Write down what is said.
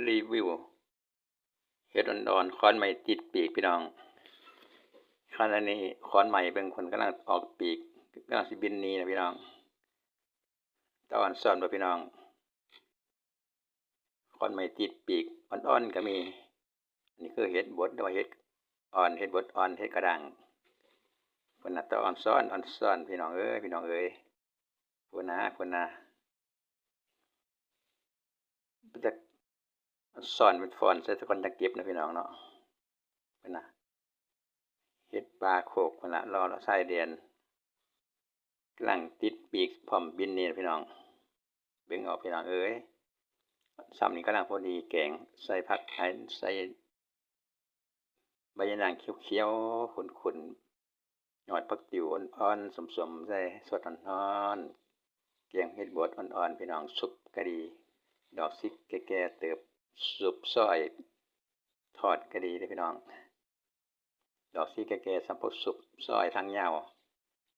รีวิวเฮ็ดอ่อนๆค้อนใหม่ติดปีกพี่น้องขณะนี้ค้อนใหม่เบิ่งเพิ่นกำลังออกปีกกำลังสิบินหนีนะพี่น้องตาอ่อนซ่อนบ่พี่น้องค้อนใหม่ติดปีกอ่อนๆก็มีอันนี้คือเห็ดบดหรือว่าเห็ดอ่อนเห็ดบดอ่อนเห็ดกระด้างเพิ่นน่ะตาอ่อนซ้อนพี่น้องเอ้ยพี่น้องเอ้ยพูนนะมันจะซ่อนเป็นฟ้อนใส่ซะก่อนจังเก็บนะพี่น้องเนาะเพิ่นน่ะเฮ็ดปลาโขกพุ่นล่ะรอชายแดนกำลังติดปีกพร้อมบินนี่พี่น้องเบิ่งเอาพี่น้องเอ้ยซ้ำนี่กำลังพอดีแกงใส่ผักใส่ใบยะนางเขียวๆข้นๆยอดผักติ๋วอ่อนๆส้มๆใส่สดร้อนๆแกงเฮ็ดบดอ่อนๆพี่น้องสุปก็ดีดอกพริกแก่ๆเติบสุปซอยทอดก็ดีเด้อพี่น้องดอกพริกแก่ๆสำหรับสุปซอยทางยาว